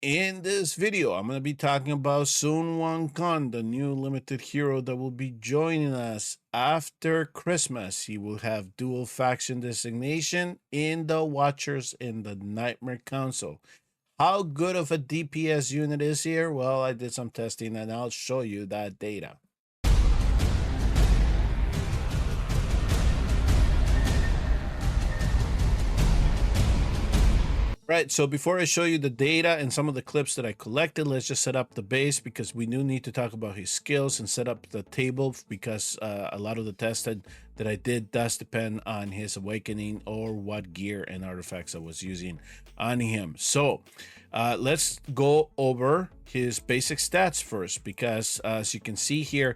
In this video, I'm going to be talking about Sunwukong, the new limited hero that will be joining us after Christmas. He will have dual faction designation in the Watchers in the Nightmare Council. How good of a DPS unit is here? Well, I did some testing and I'll show you that data. Right, so before I show you the data and some of the clips that I collected, let's just set up the base because we do need to talk about his skills and set up the table because a lot of the tests that I did does depend on his awakening or what gear and artifacts I was using on him. So let's go over his basic stats first because as you can see here,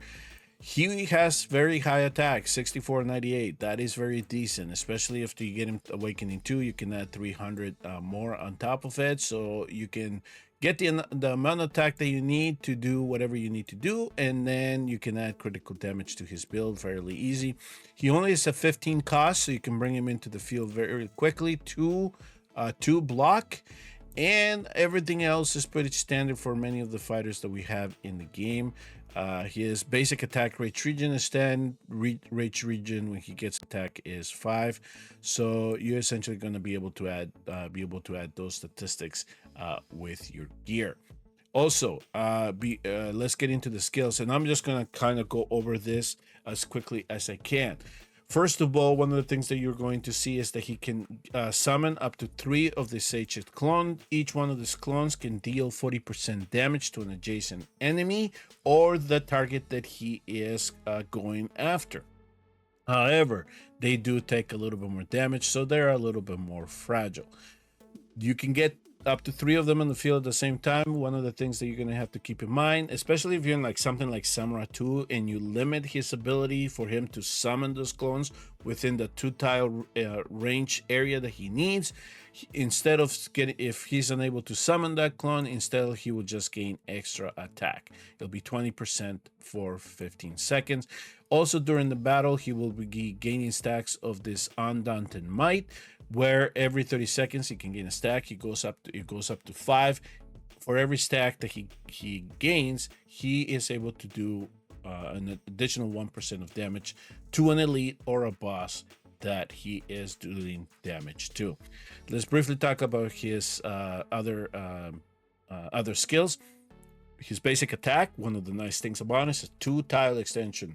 he has very high attack, 6498. That is very decent, especially if you get him Awakening 2. You can add 300 more on top of it, so you can get the amount of attack that you need to do whatever you need to do, and then you can add critical damage to his build fairly easy. He only has a 15 cost, so you can bring him into the field very quickly. Two block, and everything else is pretty standard for many of the fighters that we have in the game. His basic attack rage region is 10. Rage region when he gets attack is 5. So you're essentially going to be able to add those statistics with your gear. Also, let's get into the skills, and I'm just going to kind of go over this as quickly as I can. First of all, one of the things that you're going to see is that he can summon up to 3 of the Sacred clone. Each one of these clones can deal 40% damage to an adjacent enemy or the target that he is going after. However, they do take a little bit more damage, so they're a little bit more fragile. You can get up to 3 of them in the field at the same time. One of the things that you're going to have to keep in mind, especially if you're in like something like Semrah 2 and you limit his ability for him to summon those clones within the 2-tile range area that he needs, instead of getting, if he's unable to summon that clone, instead he will just gain extra attack. It'll be 20% for 15 seconds. Also during the battle, he will be gaining stacks of this Undaunted Might, where every 30 seconds he can gain a stack. It goes up to 5. For every stack that he gains, he is able to do an additional 1% of damage to an elite or a boss that he is doing damage to. Let's briefly talk about his other skills. His basic attack, one of the nice things about it, is a 2-tile extension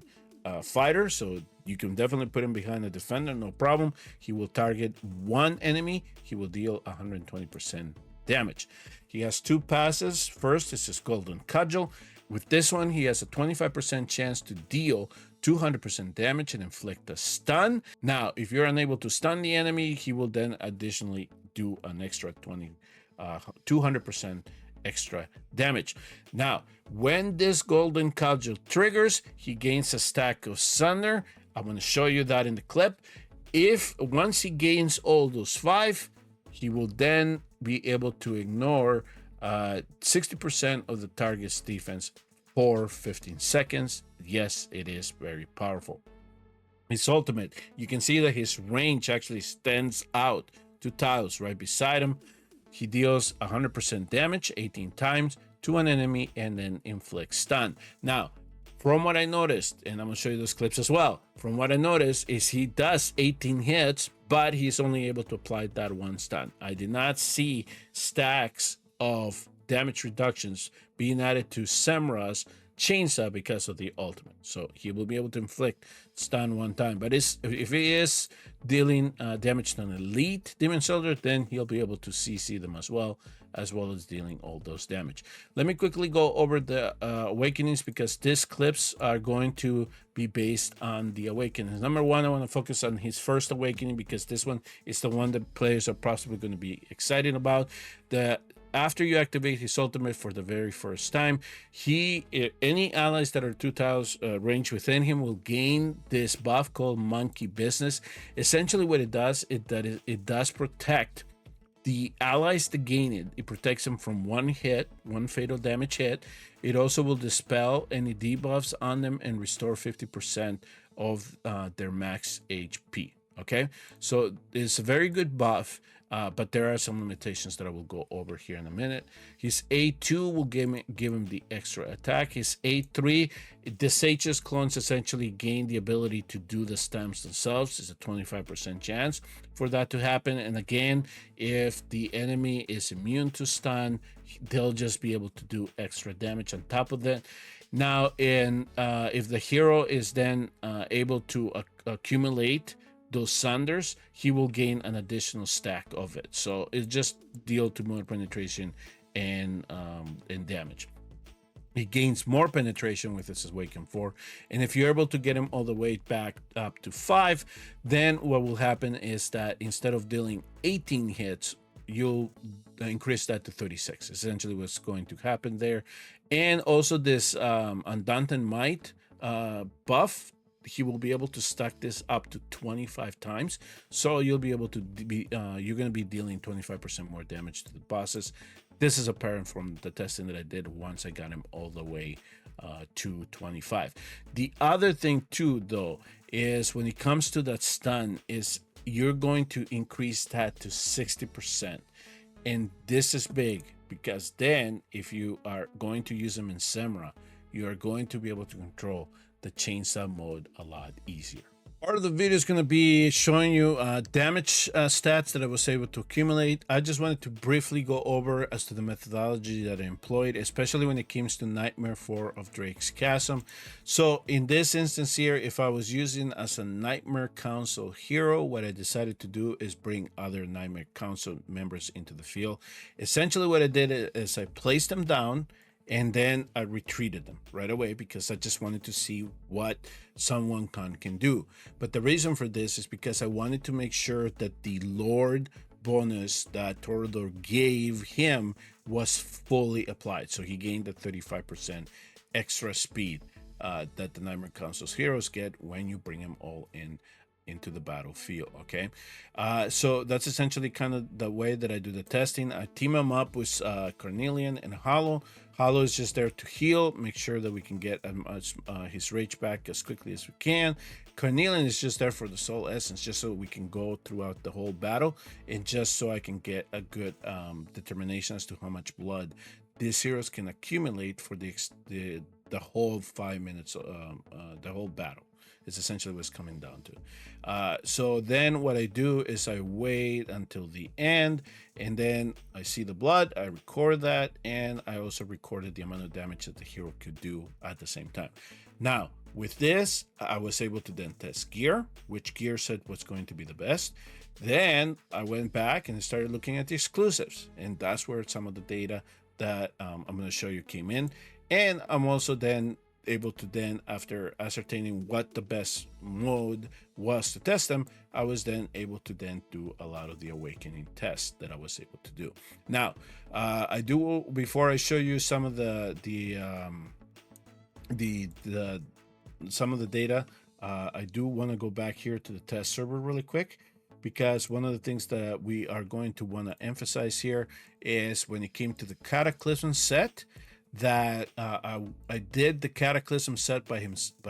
fighter, so you can definitely put him behind a defender, no problem. He will target one enemy. He will deal 120% damage. He has 2 passes. First is his Golden Cudgel. With this one, he has a 25% chance to deal 200% damage and inflict a stun. Now, if you're unable to stun the enemy, he will then additionally do an extra 200% extra damage. Now, when this Golden Cudgel triggers, he gains a stack of Sunder. I'm going to show you that in the clip. Once he gains all those 5, he will then be able to ignore 60% of the target's defense for 15 seconds. Yes, it is very powerful. His ultimate, you can see that his range actually stands out 2 tiles right beside him. He deals 100% damage 18 times to an enemy and then inflicts stun. Now, from what I noticed, and I'm going to show you those clips as well, from what I noticed is he does 18 hits, but he's only able to apply that 1 stun. I did not see stacks of damage reductions being added to Semrah's chainsaw because of the ultimate. So he will be able to inflict stun 1 time. But if he is dealing damage to an elite demon soldier, then he'll be able to CC them as well as dealing all those damage. Let me quickly go over the awakenings because these clips are going to be based on the awakenings. Number 1, I want to focus on his first awakening because this one is the one that players are possibly going to be excited about. After you activate his ultimate for the very first time, any allies that are 2 tiles range within him will gain this buff called Monkey Business. Essentially what it does is that it does protect the allies that gain it. It protects them from 1 hit, 1 fatal damage hit. It also will dispel any debuffs on them and restore 50% of their max HP. Okay, so it's a very good buff. but there are some limitations that I will go over here in a minute. His A2 will give him the extra attack. His A3, the Sage's clones essentially gain the ability to do the stamps themselves. It's a 25% chance for that to happen. And again, if the enemy is immune to stun, they'll just be able to do extra damage on top of that. Now, if the hero is then able to accumulate those Sunders, he will gain an additional stack of it. So it just deal to more penetration and damage. He gains more penetration with his Awaken 4. And if you're able to get him all the way back up to 5, then what will happen is that instead of dealing 18 hits, you'll increase that to 36. Essentially what's going to happen there. And also this Undaunted Might buff, he will be able to stack this up to 25 times. So you'll be able to be, you're going to be dealing 25% more damage to the bosses. This is apparent from the testing that I did once I got him all the way to 25. The other thing too, though, is when it comes to that stun, is you're going to increase that to 60%. And this is big because then if you are going to use them in Semrah, you are going to be able to control the chainsaw mode a lot easier. Part of the video is going to be showing you damage stats that I was able to accumulate. I just wanted to briefly go over as to the methodology that I employed, especially when it comes to Nightmare 4 of Drake's Chasm. So in this instance here, if I was using as a Nightmare Council hero, what I decided to do is bring other Nightmare Council members into the field. Essentially what I did is I placed them down, and then I retreated them right away because I just wanted to see what Sunwukong can do. But the reason for this is because I wanted to make sure that the Lord bonus that Toreador gave him was fully applied. So he gained the 35% extra speed that the Nightmare Council's heroes get when you bring them all into the battlefield. Okay, so that's essentially kind of the way that I do the testing. I team them up with Carnelian and Hollow. Hollow is just there to heal, make sure that we can get his rage back as quickly as we can. Carnelian is just there for the soul essence, just so we can go throughout the whole battle, and just so I can get a good determination as to how much blood these heroes can accumulate for the whole 5 minutes, the whole battle. It's essentially what's coming down to. So then what I do is I wait until the end, and then I see the blood, I record that, and I also recorded the amount of damage that the hero could do at the same time. Now, with this, I was able to then test gear, which gear set was going to be the best. Then I went back and started looking at the exclusives, and that's where some of the data that I'm going to show you came in. And I'm also then able to then, after ascertaining what the best mode was to test them, I was then able to then do a lot of the awakening tests that I was able to do. Now, I do, before I show you some of the some of the data, I do want to go back here to the test server really quick, because one of the things that we are going to want to emphasize here is when it came to the Cataclysm set, that I did the Cataclysm set by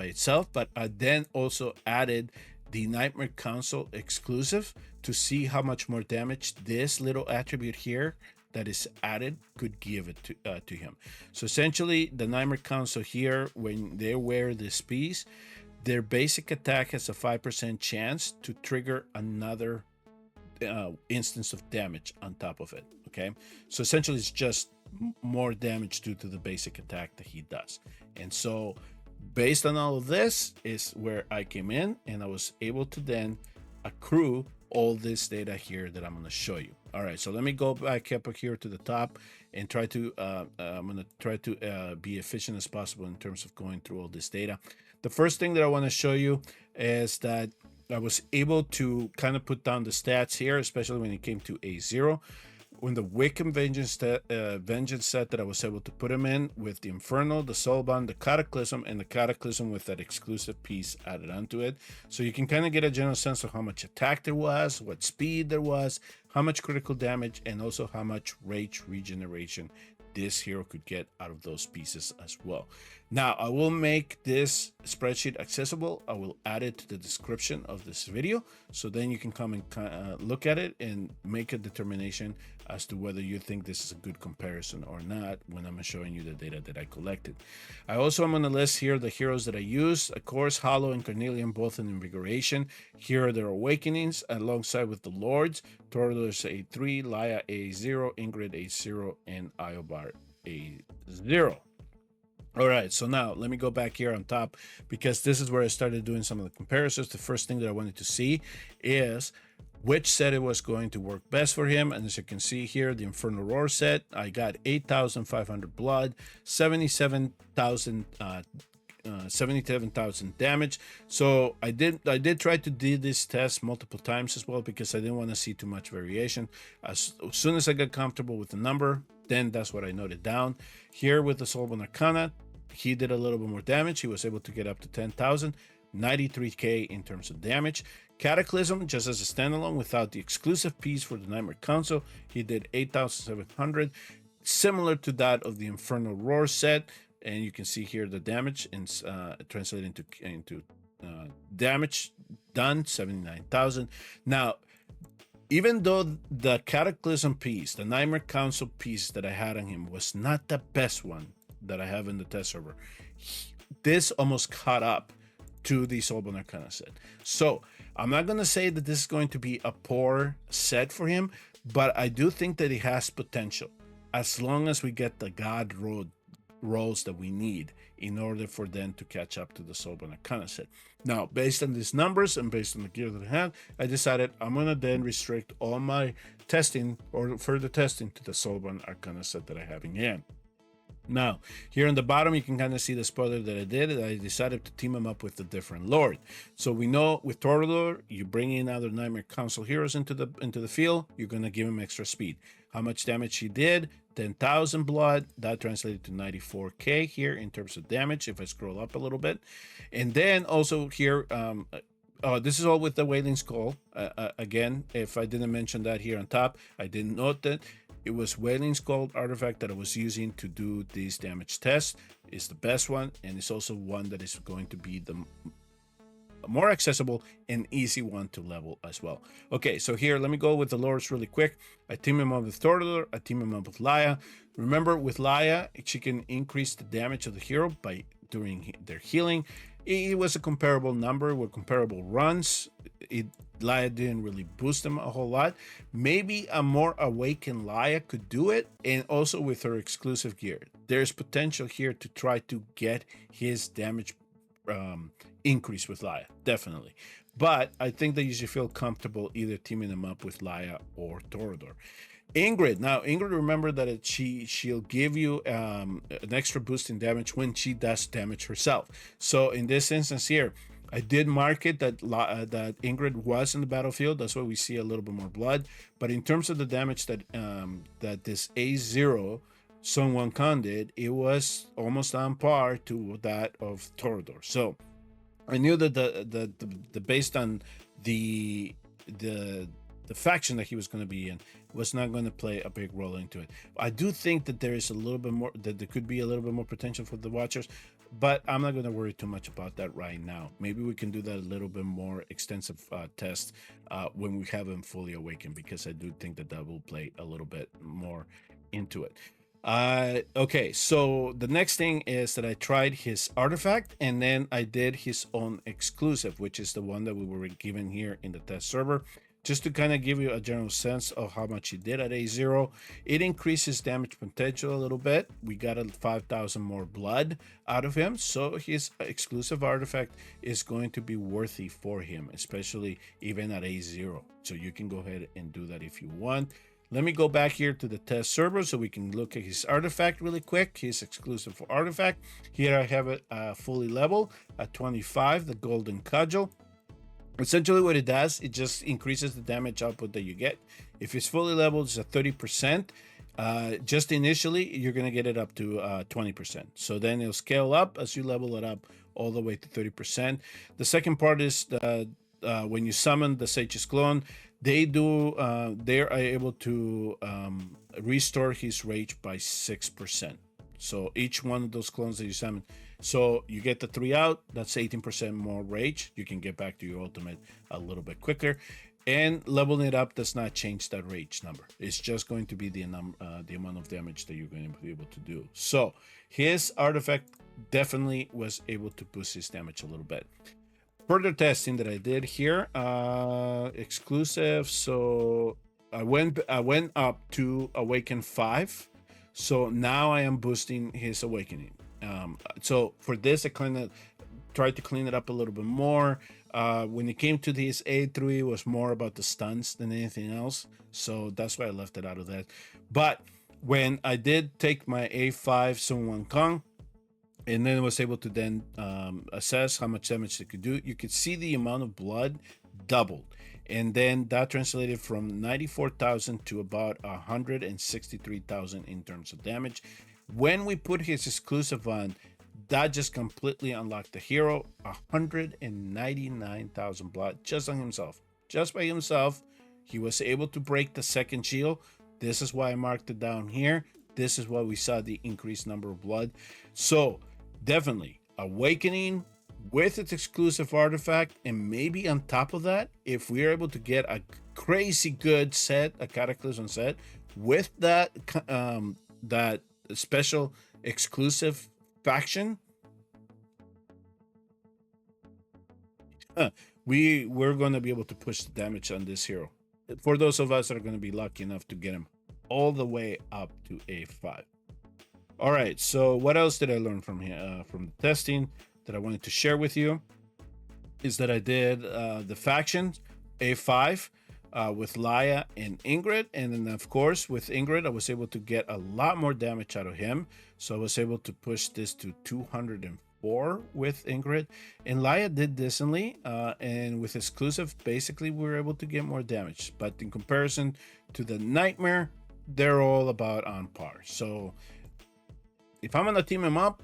itself, but I then also added the Nightmare Council exclusive to see how much more damage this little attribute here that is added could give it to him. So essentially, the Nightmare Council here, when they wear this piece, their basic attack has a 5% chance to trigger another instance of damage on top of it. Okay, so essentially it's just more damage due to the basic attack that he does. And so based on all of this is where I came in, and I was able to then accrue all this data here that I'm going to show you. All right, so let me go back up here to the top and try to I'm going to try to be efficient as possible in terms of going through all this data. The first thing that I want to show you is that I was able to kind of put down the stats here, especially when it came to A0. When the Wiccan Vengeance set that I was able to put him in with the Inferno, the Soulbound, the Cataclysm, and the Cataclysm with that exclusive piece added onto it. So you can kind of get a general sense of how much attack there was, what speed there was, how much critical damage, and also how much rage regeneration this hero could get out of those pieces as well. Now, I will make this spreadsheet accessible. I will add it to the description of this video, so then you can come and look at it and make a determination as to whether you think this is a good comparison or not when I'm showing you the data that I collected. I also am going to list here the heroes that I used. Of course, Hollow and Carnelian both in Invigoration. Here are their awakenings alongside with the Lords. Torador's A3, Laya A0, Ingrid A0, and Iobar A0. All right, so now let me go back here on top, because this is where I started doing some of the comparisons. The first thing that I wanted to see is which set it was going to work best for him. And as you can see here, the Infernal Roar set, I got 8,500 blood, 77,000 damage. So I did try to do this test multiple times as well, because I didn't want to see too much variation. As soon as I got comfortable with the number, then that's what I noted down. Here with the Soulbound Arcana, he did a little bit more damage. He was able to get up to 10,000, 93k in terms of damage. Cataclysm, just as a standalone without the exclusive piece for the Nightmare Council, he did 8,700, similar to that of the Infernal Roar set. And you can see here the damage and translated into damage done, 79,000. Now, even though the Cataclysm piece, the Nightmare Council piece that I had on him was not the best one that I have in the test server, this almost caught up to the Soulbound Arcana set. So I'm not going to say that this is going to be a poor set for him, but I do think that it has potential as long as we get the God rolls that we need in order for them to catch up to the Soulbound Arcana set. Now, based on these numbers and based on the gear that I have, I decided I'm going to then restrict all my testing or further testing to the Soulbound Arcana set that I have in hand. Now, here on the bottom, you can kind of see the spoiler that I did. I decided to team him up with a different Lord. So we know with Torador, you bring in other Nightmare Council heroes into the field, you're going to give him extra speed. How much damage he did? 10,000 blood. That translated to 94k here in terms of damage, if I scroll up a little bit. And then also here, this is all with the Wailing Skull. Again, if I didn't mention that here on top, I didn't note that. It was Wailing Skull artifact that I was using to do these damage tests. It's the best one, and it's also one that is going to be the more accessible and easy one to level as well. Okay, so here, let me go with the lords really quick. I team him up with Torador, I team him up with Laya. Remember, with Laya, she can increase the damage of the hero by doing their healing. It was a comparable number with comparable runs. Laya didn't really boost them a whole lot. Maybe a more awakened Laya could do it, and also with her exclusive gear. There's potential here to try to get his damage increase with Laya, definitely. But I think that you should feel comfortable either teaming them up with Laya or Torador. Ingrid, now Ingrid, remember that she'll give you an extra boost in damage when she does damage herself. So in this instance here, I did mark it that Ingrid was in the battlefield. That's why we see a little bit more blood. But in terms of the damage that this A0 Sunwukong did, it was almost on par to that of Torador. So I knew that the based on the faction that he was going to be in was not going to play a big role into it. I do think that there is a little bit more, that there could be a little bit more potential for the Watchers, but I'm not going to worry too much about that right now. Maybe we can do that a little bit more extensive test when we have him fully awakened, because I do think that that will play a little bit more into it. Okay, so the next thing is that I tried his artifact, and then I did his own exclusive, which is the one that we were given here in the test server. Just to kind of give you a general sense of how much he did at A0, it increases damage potential a little bit. We got a 5,000 more blood out of him, so his exclusive artifact is going to be worthy for him, especially even at A0. So you can go ahead and do that if you want. Let me go back here to the test server so we can look at his artifact really quick, his exclusive artifact. Here I have it fully leveled at 25, the Golden Cudgel. Essentially what it does, it just increases the damage output that you get. If it's fully leveled, it's at 30%. Just initially, you're going to get it up to 20%. So then it'll scale up as you level it up all the way to 30%. The second part is when you summon the Sage's Clone, they do they are able to restore his rage by 6%. So each one of those clones that you summon, so you get the 3 out, that's 18% more rage. You can get back to your ultimate a little bit quicker. And leveling it up does not change that rage number. It's just going to be the amount of damage that you're going to be able to do. So his artifact definitely was able to boost his damage a little bit. Further testing that I did here, exclusive. So I went up to Awaken 5. So now I am boosting his Awakening. So for this, I kind of tried to clean it up a little bit more. When it came to this A3, it was more about the stuns than anything else. So that's why I left it out of that. But when I did take my A5 Sunwukong, and then was able to then assess how much damage it could do, you could see the amount of blood doubled. And then that translated from 94,000 to about 163,000 in terms of damage. When we put his exclusive on, that just completely unlocked the hero. 199,000 blood just on himself. Just by himself, he was able to break the second shield. This is why I marked it down here. This is why we saw the increased number of blood. So definitely Awakening with its exclusive artifact, and maybe on top of that, if we're able to get a crazy good set, a Cataclysm set with that that special exclusive faction, we're going to be able to push the damage on this hero. For those of us that are going to be lucky enough to get him all the way up to A5. All right, so what else did I learn from here from the testing that I wanted to share with you is that I did the factions A5 with Laia and Ingrid, and then of course with Ingrid I was able to get a lot more damage out of him, so I was able to push this to 204 with Ingrid, and Laia did decently, and with exclusive basically we were able to get more damage, but in comparison to the Nightmare, they're all about on par. So if I'm gonna team him up,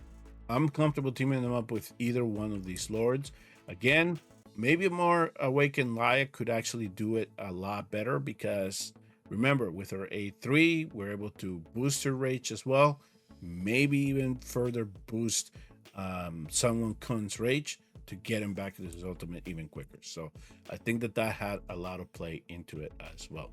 I'm comfortable teaming them up with either one of these lords. Again, maybe a more Awakened Laia could actually do it a lot better, because remember, with her A3, we're able to boost her rage as well. Maybe even further boost Sunwukong's rage to get him back to his ultimate even quicker. So I think that had a lot of play into it as well.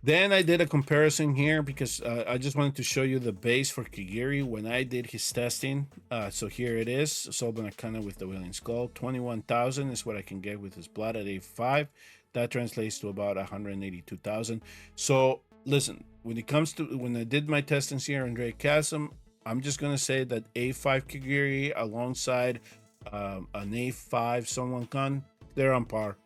Then I did a comparison here because I just wanted to show you the base for Kigiri when I did his testing. So here it is, Solban Arcana with the Wailing Skull. 21,000 is what I can get with his blood at A5. That translates to about 182,000. So listen, when it comes to when I did my testings here on Chasm, I'm just gonna say that A5 Kigiri alongside an A5 Sunwukong, they're on par.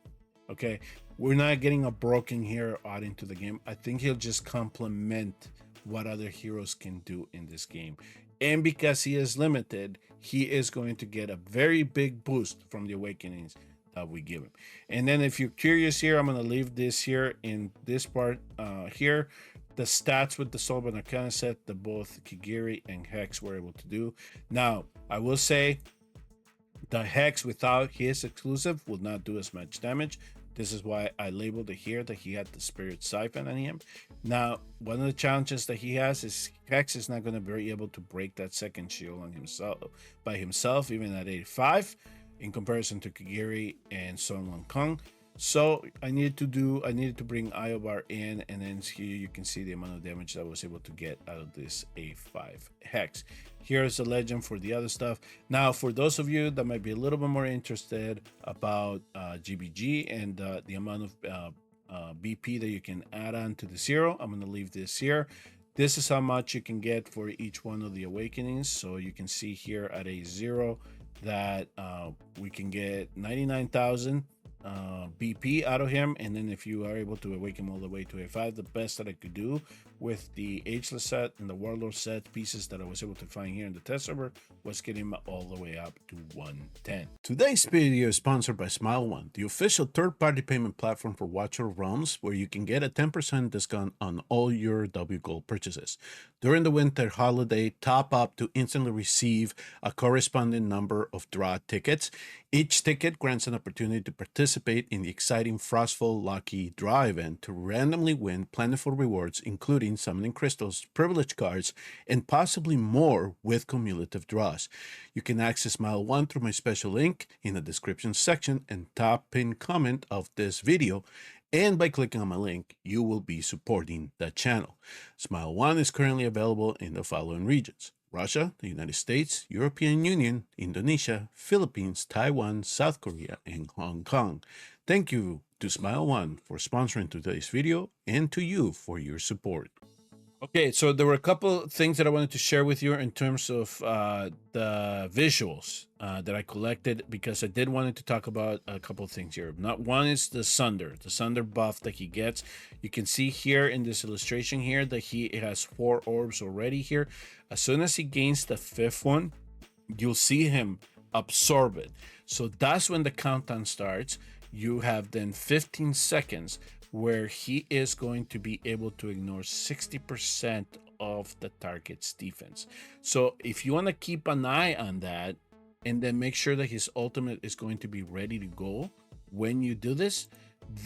Okay, we're not getting a broken hero out into the game. I think he'll just complement what other heroes can do in this game. And because he is limited, he is going to get a very big boost from the awakenings that we give him. And then if you're curious here, I'm going to leave this here in this part here. The stats with the Solban Arcana set that both Kigiri and Hex were able to do. Now, I will say the Hex without his exclusive will not do as much damage. This is why I labeled it here that he had the Spirit Siphon on him. Now, one of the challenges that he has is Hex is not going to be able to break that second shield on himself by himself, even at 85, in comparison to Kigiri and Sunwukong. So I needed to bring Iobar in, and then here you can see the amount of damage that I was able to get out of this A5 Hex. Here's the legend for the other stuff. Now, for those of you that might be a little bit more interested about GBG and the amount of BP that you can add on to the zero, I'm going to leave this here. This is how much you can get for each one of the awakenings. So you can see here at a 0 that we can get 99,000 BP out of him, and then if you are able to awaken him all the way to A5, the best that I could do with the Ageless set and the Warlord set pieces that I was able to find here in the test server was get him all the way up to 110. Today's video is sponsored by SmileOne, the official third-party payment platform for Watcher of Realms, where you can get a 10% discount on all your W Gold purchases. During the winter holiday, top up to instantly receive a corresponding number of draw tickets. Each ticket grants an opportunity to participate in the exciting Frostfall Lucky Draw event to randomly win plentiful rewards, including summoning crystals, privilege cards, and possibly more with cumulative draws. You can access SmileOne through my special link in the description section and top pinned comment of this video. And by clicking on my link, you will be supporting the channel. SmileOne is currently available in the following regions: Russia, the United States, European Union, Indonesia, Philippines, Taiwan, South Korea, and Hong Kong. Thank you to SmileOne for sponsoring today's video and to you for your support. Okay, so there were a couple things that I wanted to share with you in terms of the visuals that I collected, because I did wanted to talk about a couple of things here. Not one is the Sunder buff that he gets. You can see here in this illustration here that he has 4 orbs already here. As soon as he gains the 5th one, you'll see him absorb it. So that's when the countdown starts. You have then 15 seconds where he is going to be able to ignore 60% of the target's defense. So if you want to keep an eye on that, and then make sure that his ultimate is going to be ready to go when you do this,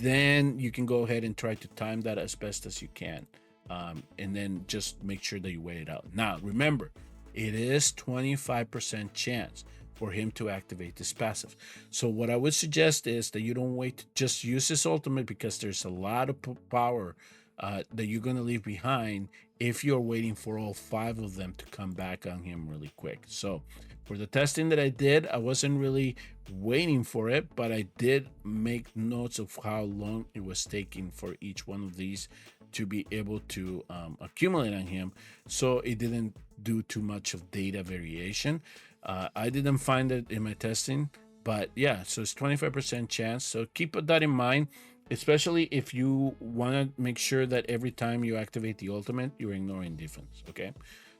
then you can go ahead and try to time that as best as you can. And then just make sure that you wait it out. Now, remember, it is 25% chance for him to activate this passive. So what I would suggest is that you don't wait to just use his ultimate, because there's a lot of power that you're going to leave behind if you're waiting for all 5 of them to come back on him really quick. So for the testing that I did, I wasn't really waiting for it, but I did make notes of how long it was taking for each one of these to be able to accumulate on him, so it didn't do too much of data variation. I didn't find it in my testing, but yeah, so it's 25% chance. So keep that in mind, especially if you want to make sure that every time you activate the ultimate, you're ignoring defense. Okay,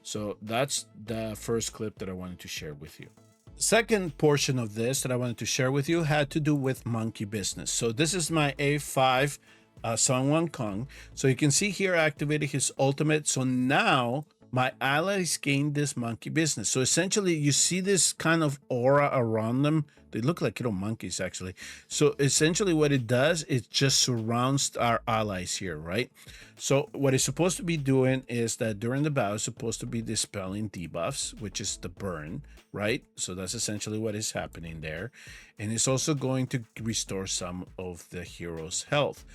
so that's the first clip that I wanted to share with you. Second portion of this that I wanted to share with you had to do with monkey business. So this is my A5 Sunwukong. So you can see here I activated his ultimate. So now my allies gain this monkey business. So essentially you see this kind of aura around them. They look like little monkeys actually. So essentially what it does, it just surrounds our allies here, right? So what it's supposed to be doing is that during the battle, it's supposed to be dispelling debuffs, which is the burn, right? So that's essentially what is happening there. And it's also going to restore some of the hero's health.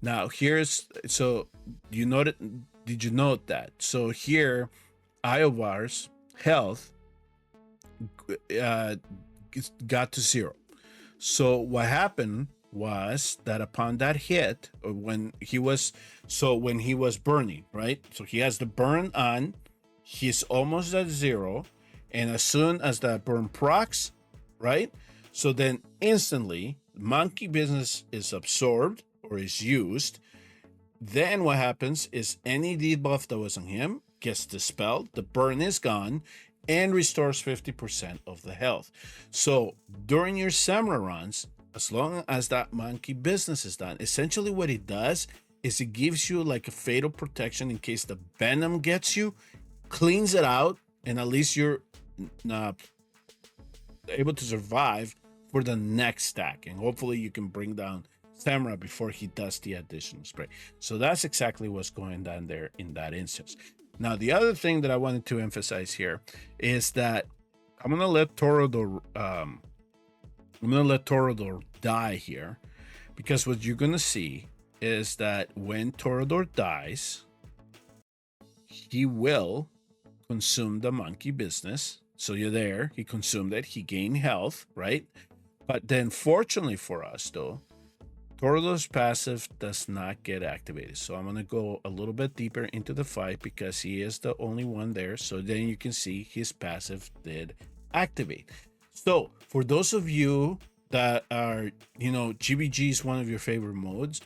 Now here's, so you noted, did you note that? So here, Iovar's health got to 0. So what happened was that upon that hit, or when he was burning, right? So he has the burn on, he's almost at 0, and as soon as that burn procs, right? So then instantly, monkey business is absorbed or is used. Then what happens is any debuff that was on him gets dispelled, the burn is gone, and restores 50% of the health. So during your Semrah runs, as long as that monkey business is done, essentially what it does is it gives you like a fatal protection in case the venom gets you, cleans it out, and at least you're able to survive for the next stack. And hopefully you can bring down Semrah before he does the additional spray. So that's exactly what's going on there in that instance. Now, the other thing that I wanted to emphasize here is that I'm gonna let Toreador die here, because what you're gonna see is that when Toreador dies, he will consume the monkey business. So you're there, he consumed it, he gained health, right? But then fortunately for us though, Toreador's passive does not get activated. So I'm going to go a little bit deeper into the fight because he is the only one there. So then you can see his passive did activate. So for those of you that are, GBG is one of your favorite modes,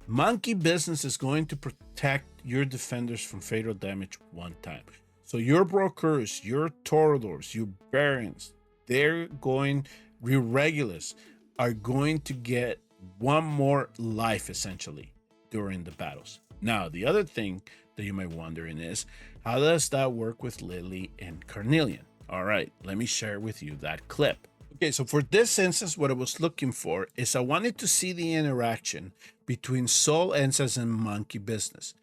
monkey business is going to protect your defenders from fatal damage one time. So your brokers, your Toreadors, your Barons, your regulars are going to get one more life essentially during the battles. Now, the other thing that you might wondering is, how does that work with Lily and Carnelian? All right, let me share with you that clip. Okay, so for this instance, what I was looking for is I wanted to see the interaction between Soul Essence and Monkey Business.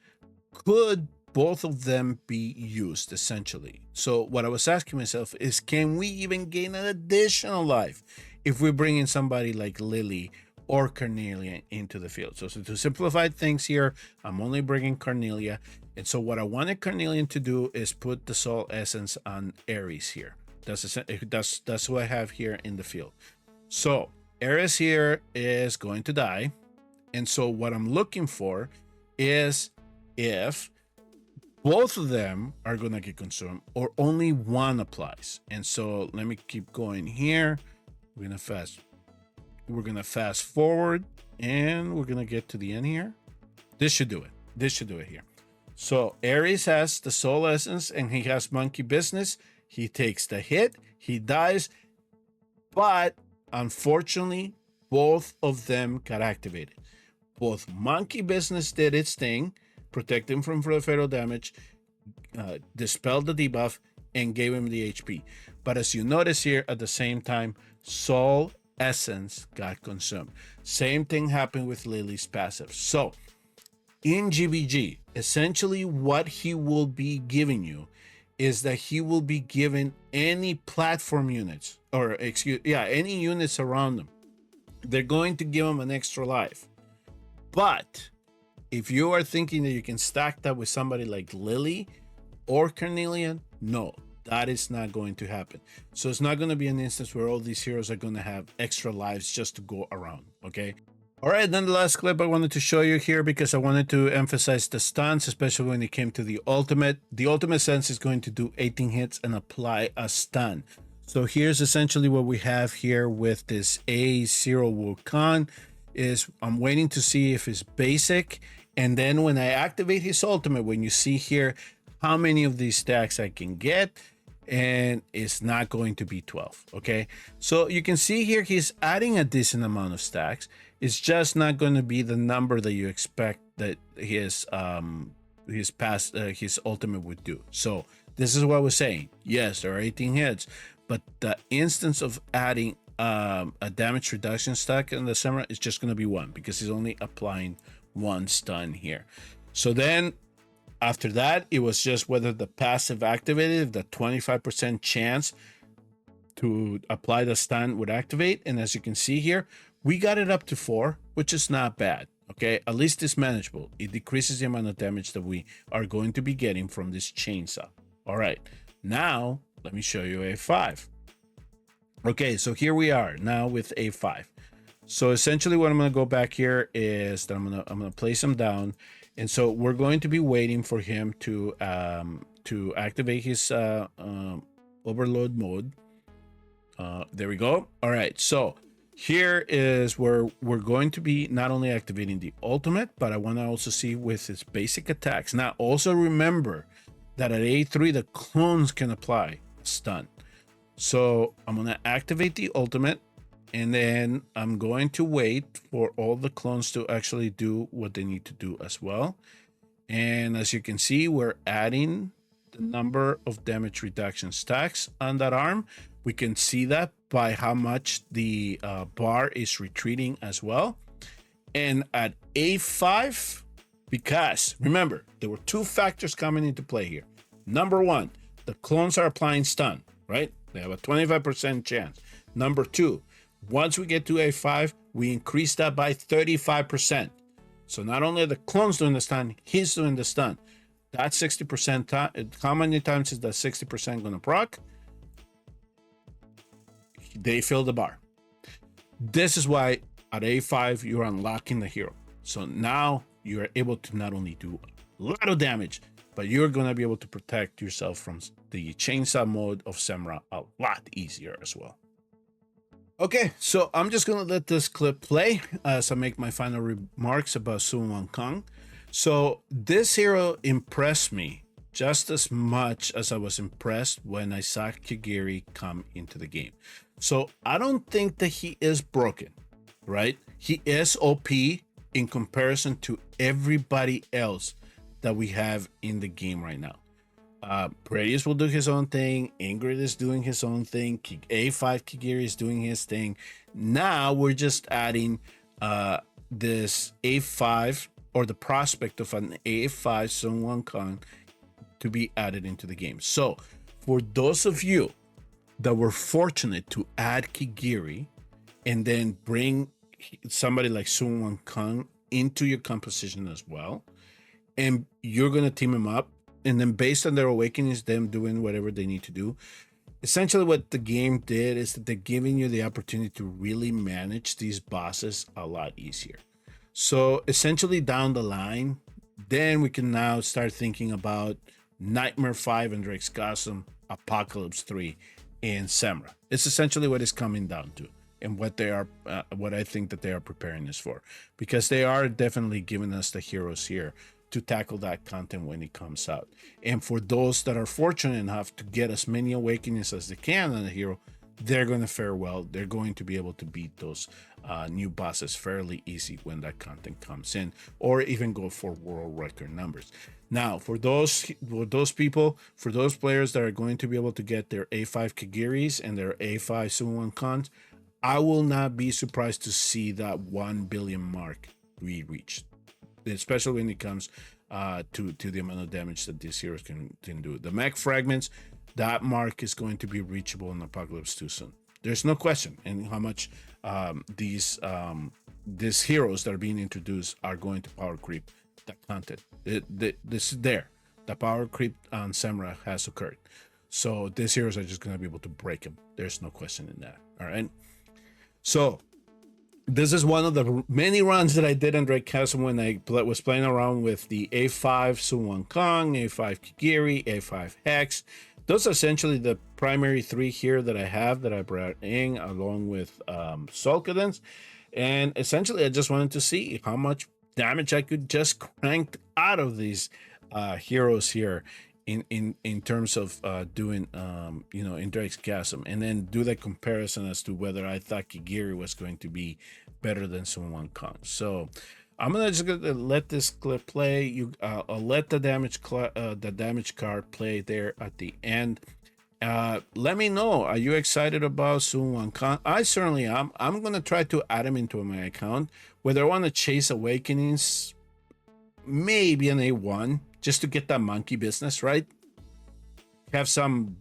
Could both of them be used essentially? So what I was asking myself is, can we even gain an additional life if we bring in somebody like Lily or Carnelia into the field? So to simplify things here, I'm only bringing Carnelia. And so what I wanted Carnelian to do is put the Soul Essence on Ares here. That's what I have here in the field. So Ares here is going to die. And so what I'm looking for is if both of them are going to get consumed or only one applies. And so let me keep going here. We're going to fast forward and we're going to get to the end here. This should do it. This should do it here. So Ares has the Soul Essence and he has Monkey Business. He takes the hit, he dies, but unfortunately, both of them got activated. Both Monkey Business did its thing, protect him from fatal damage, dispelled the debuff, and gave him the HP. But as you notice here, at the same time, Soul Essence got consumed. Same thing happened with Lily's passive. So in GBG, essentially what he will be giving you is that he will be given any platform units, or any units around them. They're going to give him an extra life. But if you are thinking that you can stack that with somebody like Lily or Carnelian, no, that is not going to happen. So it's not going to be an instance where all these heroes are going to have extra lives just to go around, okay? All right, then the last clip I wanted to show you here because I wanted to emphasize the stuns, especially when it came to the ultimate. The ultimate sense is going to do 18 hits and apply a stun. So here's essentially what we have here with this A0 Wukong is I'm waiting to see if it's basic. And then when I activate his ultimate, when you see here how many of these stacks I can get, and it's not going to be 12, okay? So you can see here he's adding a decent amount of stacks. It's just not going to be the number that you expect that his ultimate would do. So this is what I was saying. Yes, there are 18 hits, but the instance of adding a damage reduction stack in the Semrah is just going to be one because he's only applying one stun here. So then after that, it was just whether the passive activated, the 25% chance to apply the stun would activate. And as you can see here, we got it up to 4, which is not bad. Okay, at least it's manageable. It decreases the amount of damage that we are going to be getting from this chainsaw. All right, now let me show you A5. Okay, so here we are now with A5. So essentially what I'm going to go back here is that I'm going to place him down. And so we're going to be waiting for him to activate his overload mode. There we go. All right, so here is where we're going to be not only activating the ultimate, but I want to also see with his basic attacks. Now, also remember that at A3, the clones can apply stun. So I'm going to activate the ultimate, and then I'm going to wait for all the clones to actually do what they need to do as well. And as you can see, we're adding the number of damage reduction stacks on that arm. We can see that by how much the bar is retreating as well. And at A5, because remember, there were 2 factors coming into play here. Number 1, the clones are applying stun, right? They have a 25% chance. Number 2, once we get to A5, we increase that by 35%. So not only are the clones doing the stun, he's doing the stun. That 60%, how many times is that 60% going to proc? They fill the bar. This is why at A5, you're unlocking the hero. So now you're able to not only do a lot of damage, but you're going to be able to protect yourself from the chainsaw mode of Semrah a lot easier as well. Okay, so I'm just going to let this clip play as I make my final remarks about Sunwukong. So this hero impressed me just as much as I was impressed when I saw Kigiri come into the game. So I don't think that he is broken, right? He is OP in comparison to everybody else that we have in the game right now. Patrikios will do his own thing. Ingrid is doing his own thing. A5 Kigiri is doing his thing. Now we're just adding this A5 or the prospect of an A5 Sunwukong to be added into the game. So for those of you that were fortunate to add Kigiri and then bring somebody like Sunwukong into your composition as well, and you're going to team them up, and then based on their awakenings, them doing whatever they need to do. Essentially what the game did is that they're giving you the opportunity to really manage these bosses a lot easier. So essentially down the line, then we can now start thinking about Nightmare 5 and Drake's Chasm, Apocalypse 3, and Semrah. It's essentially what it's coming down to, and what they are, what I think that they are preparing us for, because they are definitely giving us the heroes here to tackle that content when it comes out. And for those that are fortunate enough to get as many awakenings as they can on the hero, they're going to fare well. They're going to be able to beat those new bosses fairly easy when that content comes in, or even go for world record numbers. Now, for those people, for those players that are going to be able to get their A5 Kigiris and their A5 Sunwukong, I will not be surprised to see that 1 billion mark be reached, especially when it comes to the amount of damage that these heroes can do. The mech fragments, that mark is going to be reachable in Apocalypse 2 soon. There's no question in how much these heroes that are being introduced are going to power creep that content. This is there. The power creep on Semrah has occurred. So these heroes are just going to be able to break them. There's no question in that. All right. So this is one of the many runs that I did on Drake Chasm when I was playing around with the A5 Sunwukong, A5 Kigiri, A5 Hex. Those are essentially the primary three here that I have that I brought in along with Soul Cadence. And essentially I just wanted to see how much damage I could just crank out of these heroes here in terms of doing in Drake's Chasm, and then do that comparison as to whether I thought Kigiri was going to be better than Sunwukong. So I'm just gonna let this clip play. I'll let the damage card play there at the end. Let me know, are you excited about Sunwukong? I certainly am. I'm gonna try to add him into my account. Whether I want to chase awakenings, maybe an A1, just to get that monkey business, right? Have some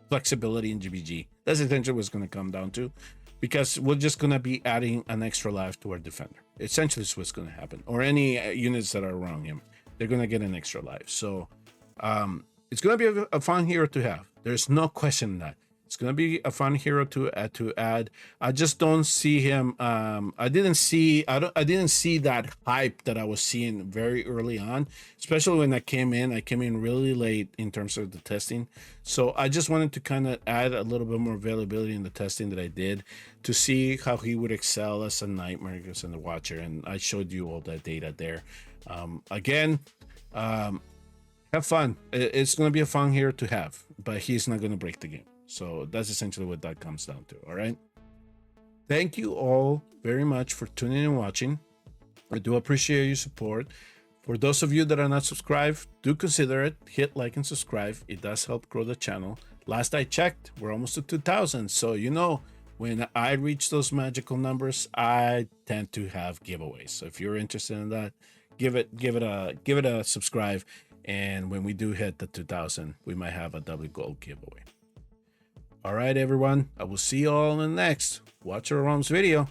flexibility in GBG. That's essentially what's going to come down to, because we're just going to be adding an extra life to our defender. Essentially, is what's going to happen. Or any units that are around him, they're going to get an extra life. So it's going to be a fun hero to have. There's no question in that. It's going to be a fun hero to add. I just don't see him. I didn't see that hype that I was seeing very early on, especially when I came in. I came in really late in terms of the testing. So I just wanted to kind of add a little bit more availability in the testing that I did to see how he would excel as a Nightmare and the Watcher. And I showed you all that data there. Again, have fun. It's going to be a fun hero to have, but he's not going to break the game. So that's essentially what that comes down to. All right. Thank you all very much for tuning in and watching. I do appreciate your support. For those of you that are not subscribed, do consider it. Hit like and subscribe. It does help grow the channel. Last I checked, we're almost at 2,000. So, when I reach those magical numbers, I tend to have giveaways. So if you're interested in that, give it a subscribe. And when we do hit the 2,000, we might have a double gold giveaway. All right, everyone. I will see you all in the next Watcher of Realms video.